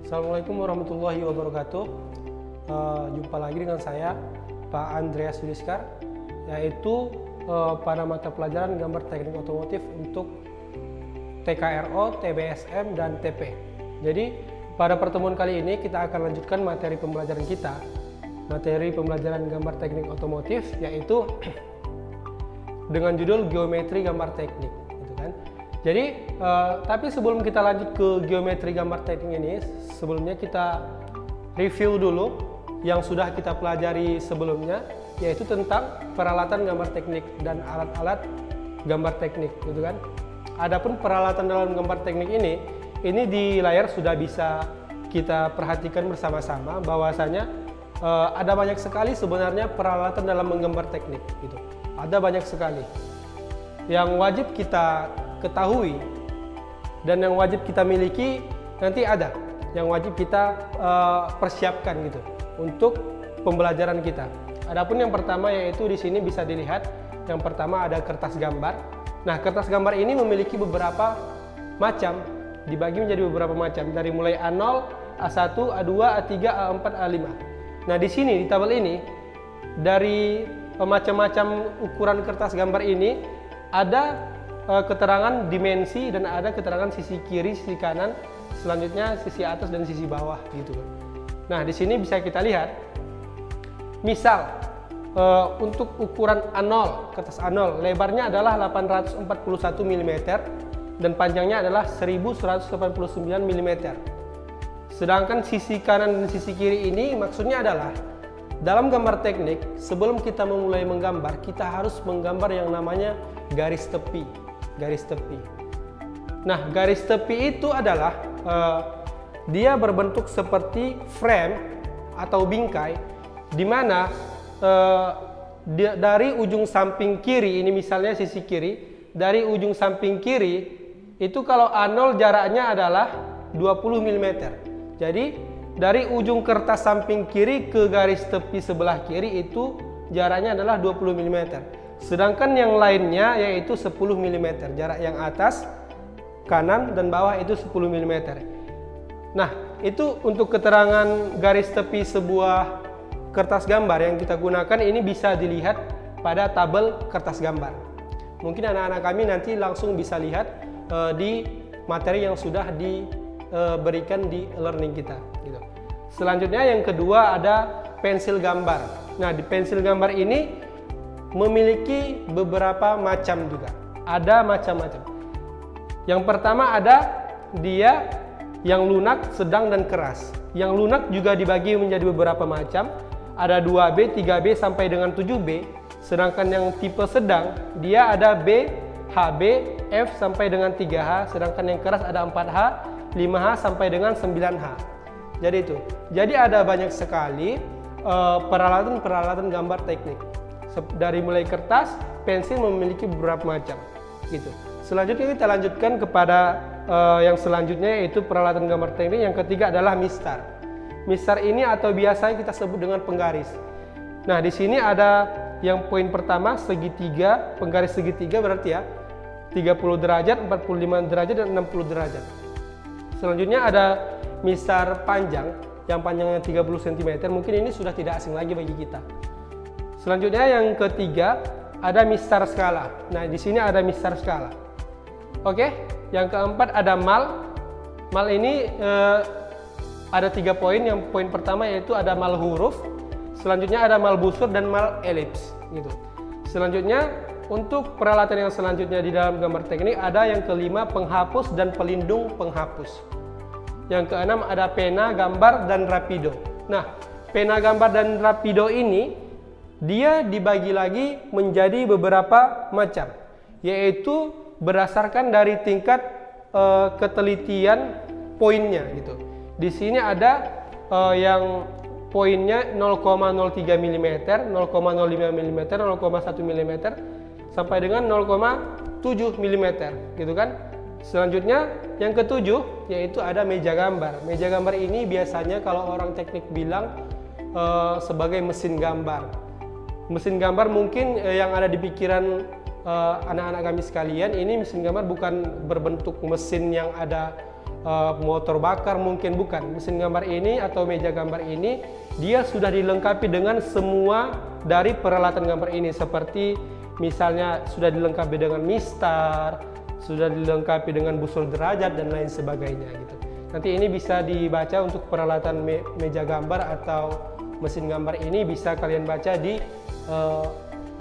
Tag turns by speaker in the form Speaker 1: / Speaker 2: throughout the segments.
Speaker 1: Assalamualaikum warahmatullahi wabarakatuh. Jumpa lagi dengan saya Pak Andreas Yudiskar, yaitu pada mata pelajaran gambar teknik otomotif untuk TKRO, TBSM, dan TP. Jadi pada pertemuan kali ini kita akan lanjutkan materi pembelajaran kita, materi pembelajaran gambar teknik otomotif, yaitu dengan judul geometri gambar teknik, gitu kan. Jadi tapi sebelum kita lanjut ke geometri gambar teknik ini, sebelumnya kita review dulu yang sudah kita pelajari sebelumnya, yaitu tentang peralatan gambar teknik dan alat-alat gambar teknik, gitu kan. Adapun peralatan dalam gambar teknik ini di layar sudah bisa kita perhatikan bersama-sama bahwasanya ada banyak sekali sebenarnya peralatan dalam menggambar teknik, gitu. Ada banyak sekali yang wajib kita ketahui dan yang wajib kita miliki, nanti ada yang wajib kita persiapkan gitu untuk pembelajaran kita. Adapun yang pertama yaitu di sini bisa dilihat, yang pertama ada kertas gambar. Nah, kertas gambar ini memiliki beberapa macam, dibagi menjadi beberapa macam, dari mulai A0, A1, A2, A3, A4, A5. Nah, di sini di tabel ini dari macam-macam ukuran kertas gambar ini ada keterangan dimensi dan ada keterangan sisi kiri, sisi kanan, selanjutnya sisi atas dan sisi bawah, gitu. Nah, di sini bisa kita lihat, misal untuk ukuran A0, kertas A0, lebarnya adalah 841 mm dan panjangnya adalah 1189 mm. Sedangkan sisi kanan dan sisi kiri ini maksudnya adalah dalam gambar teknik, sebelum kita memulai menggambar, kita harus menggambar yang namanya garis tepi. Garis tepi. Nah, garis tepi itu adalah dia berbentuk seperti frame atau bingkai, di mana dari ujung samping kiri, ini misalnya sisi kiri, dari ujung samping kiri itu kalau A0 jaraknya adalah 20 mm. Jadi dari ujung kertas samping kiri ke garis tepi sebelah kiri itu jaraknya adalah 20 mm. Sedangkan yang lainnya yaitu 10 mm. Jarak yang atas, kanan, dan bawah itu 10 mm. Nah, itu untuk keterangan garis tepi sebuah kertas gambar yang kita gunakan ini bisa dilihat pada tabel kertas gambar. Mungkin anak-anak kami nanti langsung bisa lihat di materi yang sudah diberikan di learning kita, gitu. Selanjutnya yang kedua ada pensil gambar. Nah, di pensil gambar ini memiliki beberapa macam juga. Ada macam-macam. Yang pertama ada dia yang lunak, sedang, dan keras. Yang lunak juga dibagi menjadi beberapa macam. Ada 2B, 3B, sampai dengan 7B. Sedangkan yang tipe sedang, dia ada B, HB, F, sampai dengan 3H. Sedangkan yang keras ada 4H, 5H, sampai dengan 9H. Jadi itu. Jadi ada banyak sekali peralatan-peralatan gambar teknik. Dari mulai kertas, pensil memiliki beberapa macam, gitu. Selanjutnya kita lanjutkan kepada yang selanjutnya, yaitu peralatan gambar teknik. Yang ketiga adalah mistar. Mistar ini atau biasanya kita sebut dengan penggaris. Nah, di sini ada yang poin pertama segitiga, penggaris segitiga berarti ya 30 derajat, 45 derajat, dan 60 derajat. Selanjutnya ada mistar panjang yang panjangnya 30 cm. Mungkin ini sudah tidak asing lagi bagi kita. Selanjutnya yang ketiga ada mistar skala. Nah, di sini ada mistar skala. Oke, yang keempat ada mal. Mal ini ada 3 poin. Yang poin pertama yaitu ada mal huruf. Selanjutnya ada mal busur dan mal elips, gitu. Selanjutnya untuk peralatan yang selanjutnya di dalam gambar teknik ada yang kelima penghapus dan pelindung penghapus. Yang keenam ada pena, gambar, dan rapido. Nah, pena, gambar, dan rapido ini dia dibagi lagi menjadi beberapa macam, yaitu berdasarkan dari tingkat ketelitian poinnya, gitu. Di sini ada yang poinnya 0,03 mm, 0,05 mm, 0,1 mm, sampai dengan 0,7 mm, gitu kan. Selanjutnya yang ketujuh yaitu ada meja gambar. Meja gambar ini biasanya kalau orang teknik bilang sebagai mesin gambar. Mesin gambar mungkin yang ada di pikiran anak-anak kami sekalian, ini mesin gambar bukan berbentuk mesin yang ada motor bakar, mungkin bukan. Mesin gambar ini atau meja gambar ini dia sudah dilengkapi dengan semua dari peralatan gambar ini, seperti misalnya sudah dilengkapi dengan mistar, sudah dilengkapi dengan busur derajat dan lain sebagainya gitu. Nanti ini bisa dibaca untuk peralatan meja gambar atau mesin gambar ini, bisa kalian baca di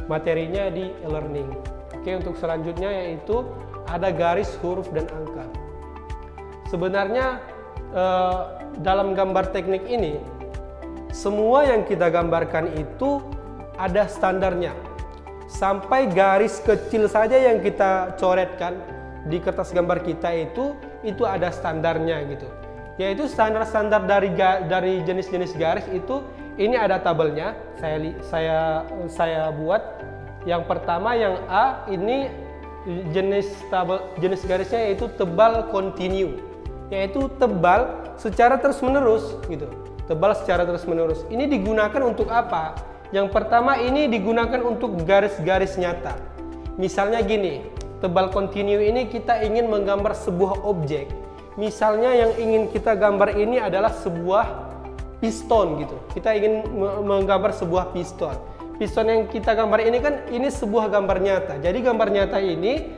Speaker 1: materinya di e-learning. Oke, untuk selanjutnya yaitu ada garis, huruf, dan angka. Sebenarnya dalam gambar teknik ini semua yang kita gambarkan itu ada standarnya. Sampai garis kecil saja yang kita coretkan di kertas gambar kita itu ada standarnya gitu. Yaitu standar-standar dari jenis-jenis garis itu, ini ada tabelnya. Saya buat. Yang pertama yang A, ini jenis garisnya yaitu tebal kontinu, yaitu tebal secara terus-menerus gitu. Tebal secara terus-menerus. Ini digunakan untuk apa? Yang pertama, ini digunakan untuk garis-garis nyata. Misalnya gini, tebal kontinu ini kita ingin menggambar sebuah objek. Misalnya yang ingin kita gambar ini adalah sebuah piston gitu. Kita ingin menggambar sebuah piston. Piston yang kita gambar ini kan ini sebuah gambar nyata. Jadi gambar nyata ini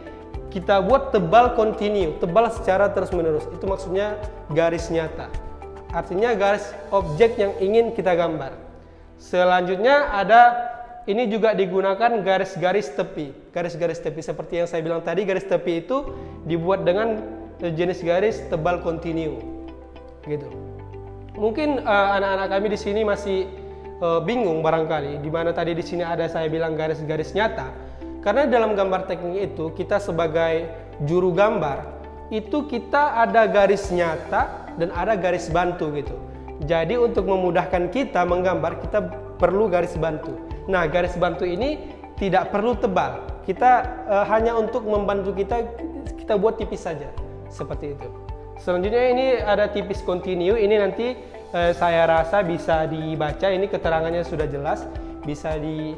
Speaker 1: kita buat tebal kontinu, tebal secara terus-menerus. Itu maksudnya garis nyata. Artinya garis objek yang ingin kita gambar. Selanjutnya ada, ini juga digunakan garis-garis tepi. Garis-garis tepi seperti yang saya bilang tadi, garis tepi itu dibuat dengan jenis garis tebal kontinu. Gitu. Mungkin anak-anak kami di sini masih bingung barangkali, di mana tadi di sini ada saya bilang garis-garis nyata. Karena dalam gambar teknik itu kita sebagai juru gambar itu kita ada garis nyata dan ada garis bantu gitu. Jadi untuk memudahkan kita menggambar kita perlu garis bantu. Nah, garis bantu ini tidak perlu tebal. Kita hanya untuk membantu kita buat tipis saja. Seperti itu. Selanjutnya ini ada tipis kontinu. Ini nanti saya rasa bisa dibaca, ini keterangannya sudah jelas, bisa di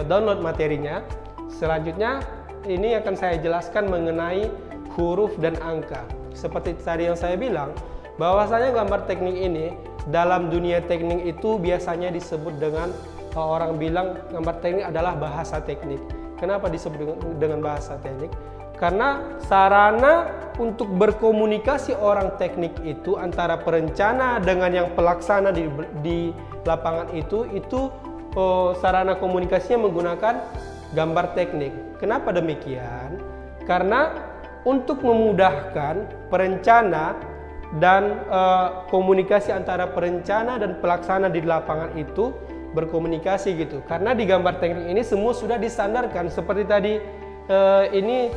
Speaker 1: download materinya. Selanjutnya ini akan saya jelaskan mengenai huruf dan angka. Seperti tadi yang saya bilang, bahwasanya gambar teknik ini dalam dunia teknik itu biasanya disebut dengan, orang bilang gambar teknik adalah bahasa teknik. Kenapa disebut dengan bahasa teknik? Karena sarana untuk berkomunikasi orang teknik itu antara perencana dengan yang pelaksana di lapangan itu sarana komunikasinya menggunakan gambar teknik. Kenapa demikian? Karena untuk memudahkan perencana dan komunikasi antara perencana dan pelaksana di lapangan itu berkomunikasi gitu. Karena di gambar teknik ini semua sudah distandarkan. Seperti tadi ini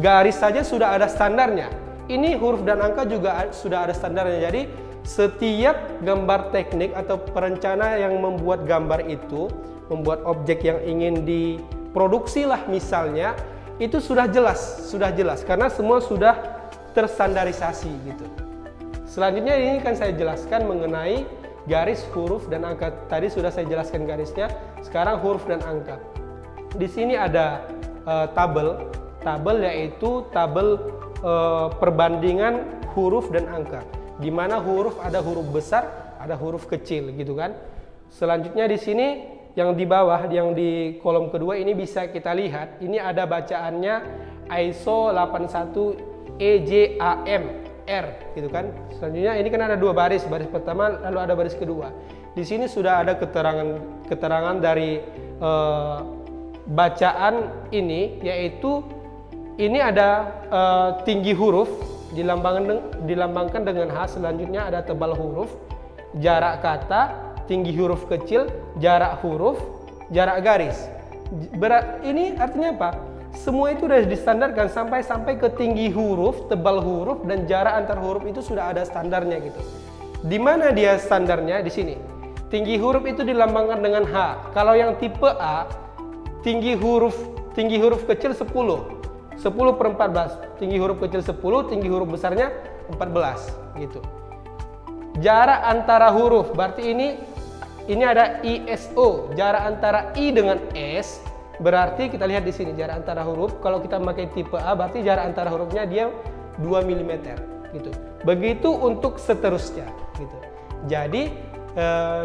Speaker 1: garis saja sudah ada standarnya. Ini huruf dan angka juga sudah ada standarnya. Jadi setiap gambar teknik atau perencana yang membuat gambar itu, membuat objek yang ingin diproduksi lah misalnya, itu sudah jelas karena semua sudah terstandarisasi gitu. Selanjutnya ini kan saya jelaskan mengenai garis, huruf, dan angka. Tadi sudah saya jelaskan garisnya, sekarang huruf dan angka. Di sini ada tabel yaitu tabel perbandingan huruf dan angka, di mana huruf ada huruf besar, ada huruf kecil gitu kan. Selanjutnya di sini yang di bawah, yang di kolom kedua ini bisa kita lihat, ini ada bacaannya ISO 81 EJAM R gitu kan. Selanjutnya ini kan ada dua baris pertama lalu ada baris kedua. Di sini sudah ada keterangan dari bacaan ini, yaitu ini ada tinggi huruf dilambangkan dengan H. Selanjutnya ada tebal huruf, jarak kata, tinggi huruf kecil, jarak huruf, jarak garis. Ini artinya apa? Semua itu sudah distandarkan sampai ke tinggi huruf, tebal huruf, dan jarak antar huruf itu sudah ada standarnya gitu. Di mana dia standarnya? Di sini. Tinggi huruf itu dilambangkan dengan H. Kalau yang tipe A, tinggi huruf kecil 10 per 14. Tinggi huruf kecil 10, tinggi huruf besarnya 14 gitu. Jarak antara huruf, berarti ini ada ISO, jarak antara I dengan S. Berarti kita lihat di sini jarak antara huruf. Kalau kita memakai tipe A, berarti jarak antara hurufnya dia 2 mm. gitu. Begitu untuk seterusnya gitu. Jadi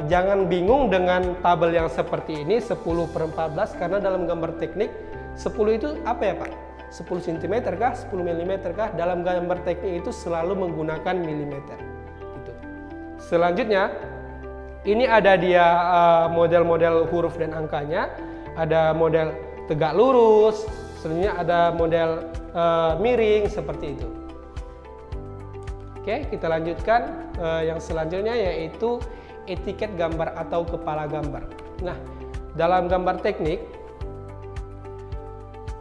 Speaker 1: jangan bingung dengan tabel yang seperti ini 10/14, karena dalam gambar teknik 10 itu apa ya Pak? 10 cm kah? 10 mm kah? Dalam gambar teknik itu selalu menggunakan milimeter gitu. Selanjutnya ini ada dia model-model huruf dan angkanya, ada model tegak lurus, selanjutnya ada model miring seperti itu. Oke, kita lanjutkan yang selanjutnya, yaitu etiket gambar atau kepala gambar. Nah, dalam gambar teknik,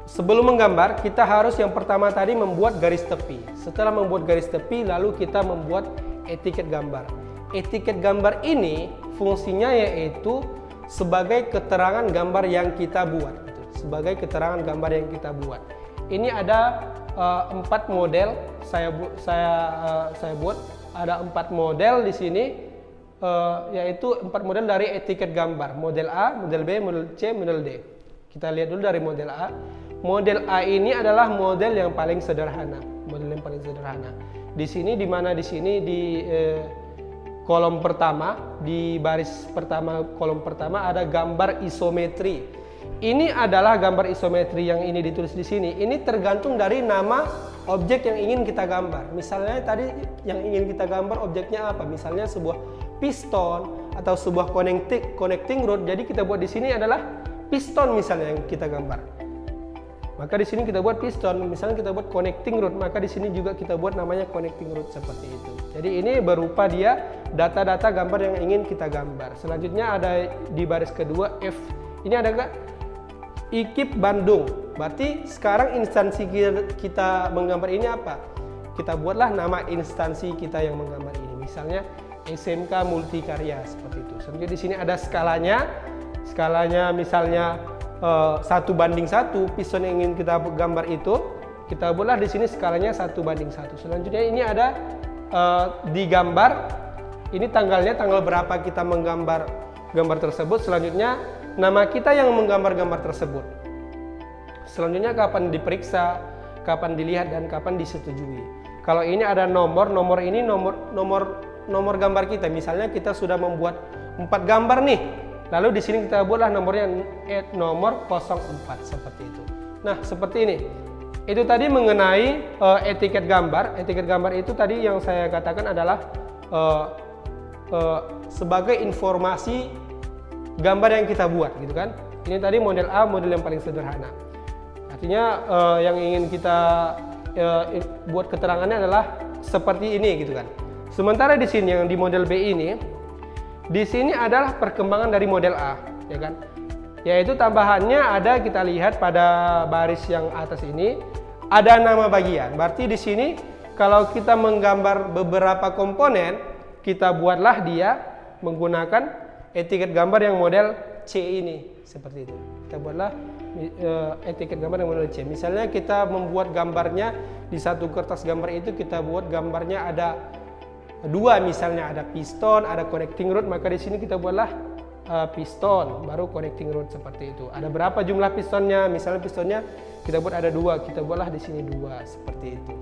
Speaker 1: sebelum menggambar, kita harus yang pertama tadi membuat garis tepi. Setelah membuat garis tepi, lalu kita membuat etiket gambar. Etiket gambar ini fungsinya yaitu sebagai keterangan gambar yang kita buat. Sebagai keterangan gambar yang kita buat. Ini ada 4 model saya buat. Ada 4 model di sini. Yaitu 4 model dari etiket gambar, model A, model B, model C, model D. Kita lihat dulu dari model A. Model A ini adalah model yang paling sederhana, Di sini di kolom pertama, di baris pertama kolom pertama ada gambar isometri. Ini adalah gambar isometri yang ini ditulis di sini. Ini tergantung dari nama objek yang ingin kita gambar. Misalnya tadi yang ingin kita gambar objeknya apa? Misalnya sebuah piston atau sebuah connecting rod. Jadi kita buat di sini adalah piston misalnya yang kita gambar. Maka di sini kita buat piston. Misalnya kita buat connecting rod, maka di sini juga kita buat namanya connecting rod seperti itu. Jadi ini berupa dia data-data gambar yang ingin kita gambar. Selanjutnya ada di baris kedua F. Ini ada nggak? IKIP Bandung. Berarti sekarang instansi kita menggambar ini apa? Kita buatlah nama instansi kita yang menggambar ini. Misalnya SMK Multikarya seperti itu. Selanjutnya di sini ada skalanya. Skalanya misalnya 1:1, piston yang ingin kita gambar itu kita buatlah di sini skalanya 1:1. Selanjutnya ini ada digambar. Ini tanggalnya, tanggal berapa kita menggambar gambar tersebut. Selanjutnya nama kita yang menggambar gambar tersebut. Selanjutnya kapan diperiksa, kapan dilihat, dan kapan disetujui. Kalau ini ada nomor ini nomor gambar kita. Misalnya kita sudah membuat 4 gambar nih, lalu di sini kita buatlah nomornya nomor 04 seperti itu. Nah, seperti ini. Itu tadi mengenai etiket gambar. Etiket gambar itu tadi yang saya katakan adalah sebagai informasi gambar yang kita buat, gitu kan. Ini tadi model A, model yang paling sederhana. Artinya yang ingin kita buat keterangannya adalah seperti ini, gitu kan. Sementara di sini yang di model B ini, di sini adalah perkembangan dari model A, ya kan? Yaitu tambahannya ada, kita lihat pada baris yang atas ini ada nama bagian. Berarti di sini kalau kita menggambar beberapa komponen, kita buatlah dia menggunakan etiket gambar yang model C ini, seperti itu. Kita buatlah etiket gambar yang model C. Misalnya kita membuat gambarnya di satu kertas gambar itu, kita buat gambarnya ada 2, misalnya ada piston, ada connecting rod, maka di sini kita buatlah piston, baru connecting rod seperti itu. Ada berapa jumlah pistonnya? Misalnya pistonnya kita buat ada 2, kita buatlah di sini 2 seperti itu.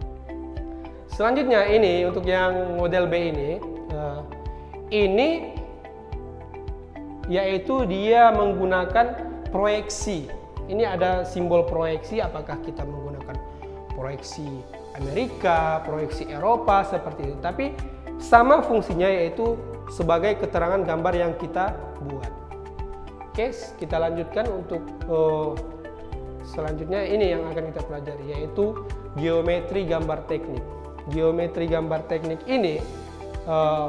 Speaker 1: Selanjutnya ini untuk yang model B ini yaitu dia menggunakan proyeksi. Ini ada simbol proyeksi, apakah kita menggunakan proyeksi Amerika, proyeksi Eropa seperti itu. Tapi sama fungsinya, yaitu sebagai keterangan gambar yang kita buat. Oke, kita lanjutkan untuk selanjutnya. Ini yang akan kita pelajari, yaitu geometri gambar teknik. Geometri gambar teknik ini,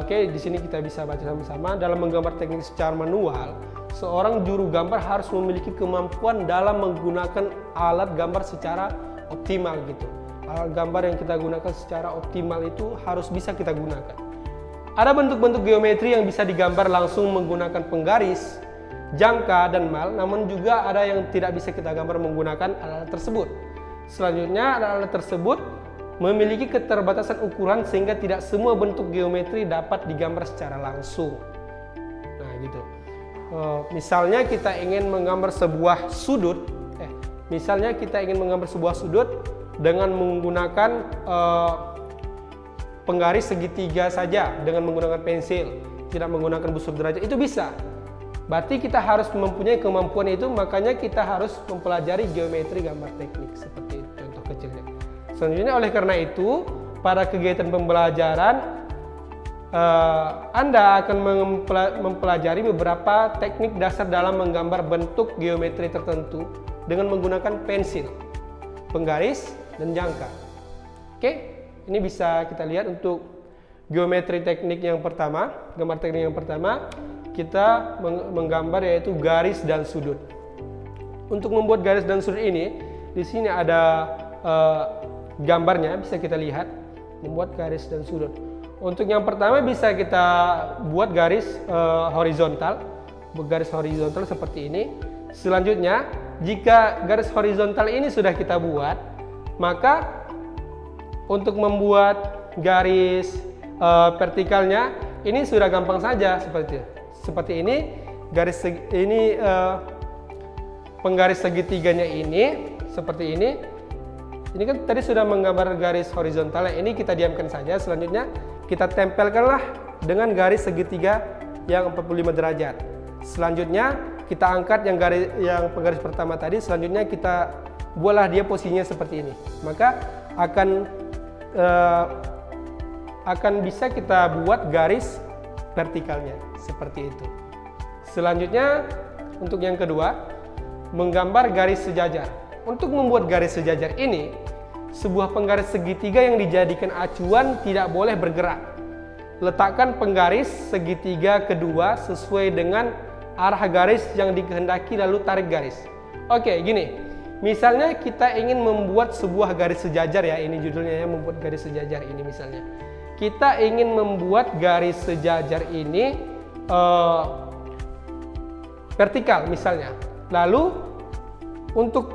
Speaker 1: di sini kita bisa baca sama-sama. Dalam menggambar teknik secara manual, seorang juru gambar harus memiliki kemampuan dalam menggunakan alat gambar secara optimal, gitu. Alat gambar yang kita gunakan secara optimal itu harus bisa kita gunakan. Ada bentuk-bentuk geometri yang bisa digambar langsung menggunakan penggaris, jangka, dan mal, namun juga ada yang tidak bisa kita gambar menggunakan alat tersebut. Selanjutnya, alat tersebut memiliki keterbatasan ukuran sehingga tidak semua bentuk geometri dapat digambar secara langsung. Nah, gitu. Misalnya kita ingin menggambar sebuah sudut, dengan menggunakan penggaris segitiga saja dengan menggunakan pensil, tidak menggunakan busur derajat, itu bisa. Berarti kita harus mempunyai kemampuan itu, makanya kita harus mempelajari geometri gambar teknik seperti itu, contoh kecilnya. Selanjutnya oleh karena itu, pada kegiatan pembelajaran Anda akan mempelajari beberapa teknik dasar dalam menggambar bentuk geometri tertentu dengan menggunakan pensil, penggaris, dan jangka. Oke, ini bisa kita lihat untuk geometri teknik yang pertama. Gambar teknik yang pertama, kita menggambar yaitu garis dan sudut. Untuk membuat garis dan sudut ini, di sini ada gambarnya, bisa kita lihat membuat garis dan sudut. Untuk yang pertama bisa kita buat garis horizontal, seperti ini. Selanjutnya, jika garis horizontal ini sudah kita buat, maka untuk membuat garis vertikalnya ini sudah gampang saja, seperti ini. Penggaris segitiganya ini seperti ini. Ini kan tadi sudah menggambar garis horizontal, ini kita diamkan saja. Selanjutnya kita tempelkanlah dengan garis segitiga yang 45 derajat. Selanjutnya kita angkat yang penggaris pertama tadi. Selanjutnya kita buatlah dia posisinya seperti ini. Maka akan bisa kita buat garis vertikalnya seperti itu. Selanjutnya untuk yang kedua, menggambar garis sejajar. Untuk membuat garis sejajar ini, sebuah penggaris segitiga yang dijadikan acuan tidak boleh bergerak. Letakkan penggaris segitiga kedua sesuai dengan arah garis yang dikehendaki, lalu tarik garis. Oke, gini. Misalnya kita ingin membuat sebuah garis sejajar, ya, ini judulnya ya, membuat garis sejajar ini misalnya. Kita ingin membuat garis sejajar ini vertikal misalnya. Lalu untuk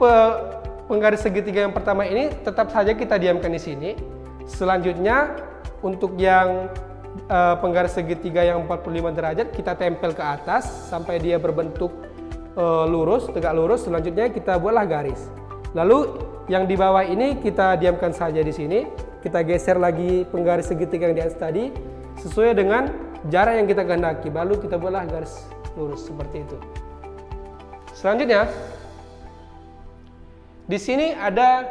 Speaker 1: penggaris segitiga yang pertama ini tetap saja kita diamkan di sini. Selanjutnya untuk yang penggaris segitiga yang 45 derajat kita tempel ke atas sampai dia berbentuk lurus, tegak lurus. Selanjutnya kita buatlah garis. Lalu yang di bawah ini kita diamkan saja di sini. Kita geser lagi penggaris segitiga yang di atas tadi sesuai dengan jarak yang kita kehendaki. Lalu kita buatlah garis lurus seperti itu. Selanjutnya, di sini ada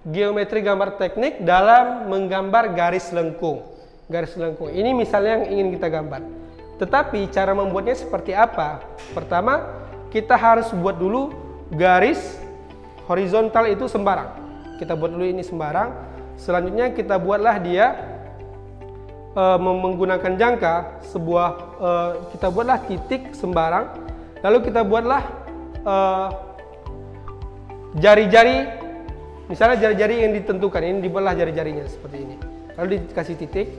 Speaker 1: geometri gambar teknik dalam menggambar garis lengkung. Garis lengkung ini misalnya yang ingin kita gambar. Tetapi cara membuatnya seperti apa? Pertama, kita harus buat dulu garis horizontal itu sembarang. Kita buat dulu ini sembarang. Selanjutnya kita buatlah dia menggunakan jangka kita buatlah titik sembarang. Lalu kita buatlah jari-jari, misalnya jari-jari yang ditentukan, ini dibuatlah jari-jarinya seperti ini. Lalu dikasih titik.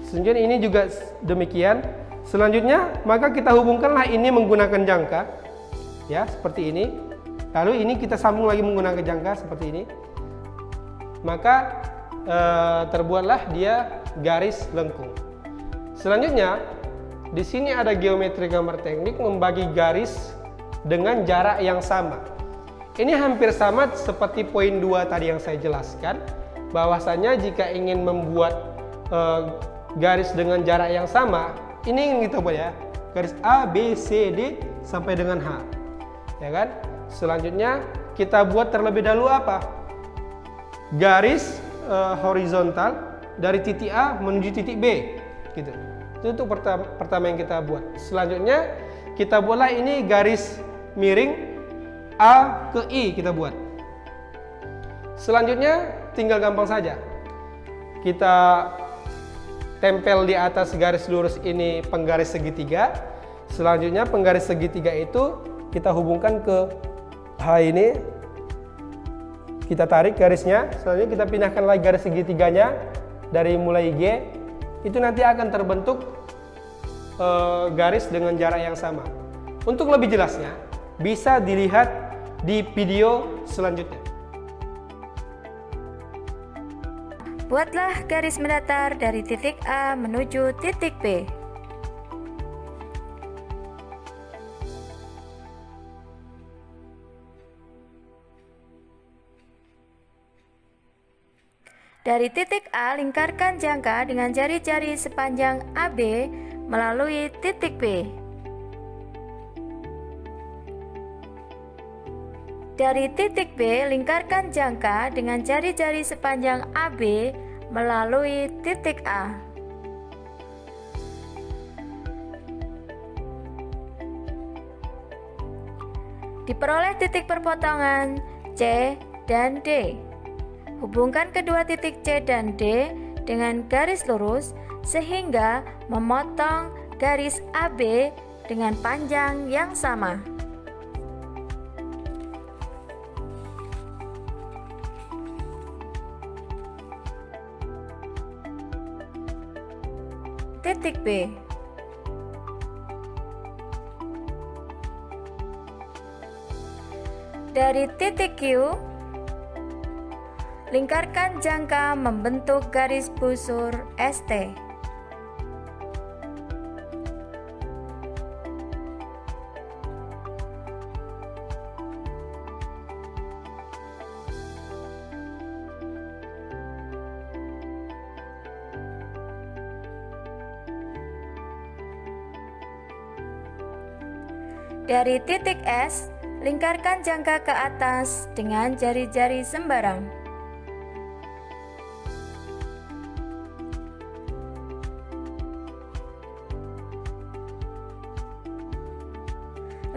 Speaker 1: Selanjutnya ini juga demikian. Selanjutnya maka kita hubungkanlah ini menggunakan jangka, ya, seperti ini. Lalu ini kita sambung lagi menggunakan jangka seperti ini. Maka terbuatlah dia garis lengkung. Selanjutnya di sini ada geometri gambar teknik membagi garis dengan jarak yang sama. Ini hampir sama seperti poin 2 tadi yang saya jelaskan, bahwasanya jika ingin membuat garis dengan jarak yang sama, ini ingin kita buat, ya, garis A, B, C, D sampai dengan H, ya kan? Selanjutnya kita buat terlebih dahulu apa? Garis horizontal dari titik A menuju titik B, gitu. Itu untuk pertama yang kita buat. Selanjutnya kita buatlah ini garis miring A ke I kita buat. Selanjutnya tinggal gampang saja. Kita tempel di atas garis lurus ini penggaris segitiga. Selanjutnya penggaris segitiga itu kita hubungkan ke H ini. Kita tarik garisnya. Selanjutnya kita pindahkan lagi garis segitiganya dari mulai G. Itu nanti akan terbentuk garis dengan jarak yang sama. Untuk lebih jelasnya bisa dilihat di video selanjutnya.
Speaker 2: Buatlah garis mendatar dari titik A menuju titik B. Dari titik A, lingkarkan jangka dengan jari-jari sepanjang AB melalui titik B. Dari titik B, lingkarkan jangka dengan jari-jari sepanjang AB melalui titik A. Diperoleh titik perpotongan C dan D. Hubungkan kedua titik C dan D dengan garis lurus sehingga memotong garis AB dengan panjang yang sama. Titik B. Dari titik Q, lingkarkan jangka membentuk garis busur ST. Dari titik S, lingkarkan jangka ke atas dengan jari-jari sembarang.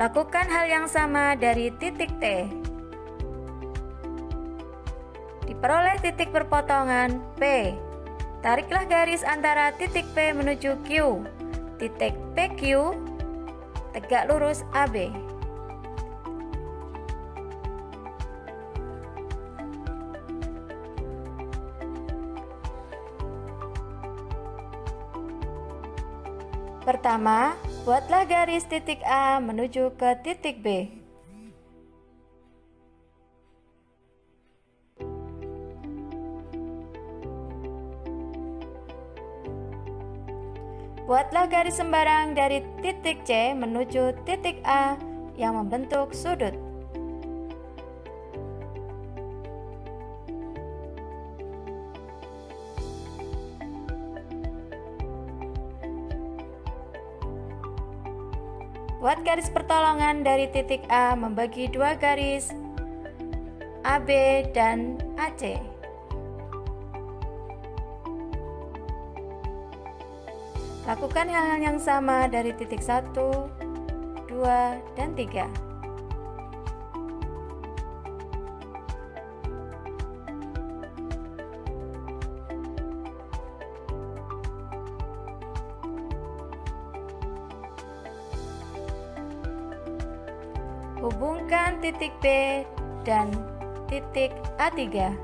Speaker 2: Lakukan hal yang sama dari titik T. Diperoleh titik perpotongan P. Tariklah garis antara titik P menuju Q. Titik PQ tegak lurus AB. Pertama, buatlah garis titik A menuju ke titik B. Buatlah garis sembarang dari titik C menuju titik A yang membentuk sudut. Buat garis pertolongan dari titik A membagi dua garis AB dan AC. Lakukan hal yang sama dari titik 1, 2, dan 3. Hubungkan titik B dan titik A3.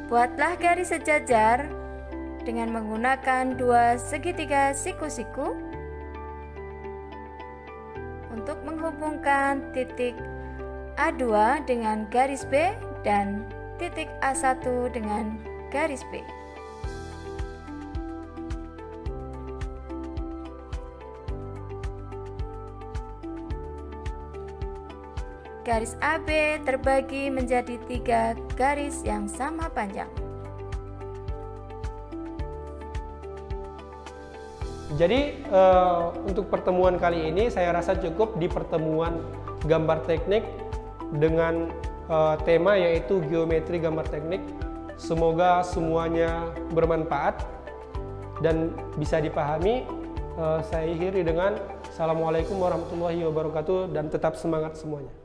Speaker 2: Buatlah garis sejajar dengan menggunakan dua segitiga siku-siku untuk menghubungkan titik A2 dengan garis B dan titik A1 dengan garis B. Garis AB terbagi menjadi 3 garis yang sama panjang.
Speaker 1: Jadi untuk pertemuan kali ini saya rasa cukup di pertemuan gambar teknik dengan tema yaitu geometri gambar teknik. Semoga semuanya bermanfaat dan bisa dipahami. Saya akhiri dengan Assalamualaikum warahmatullahi wabarakatuh dan tetap semangat semuanya.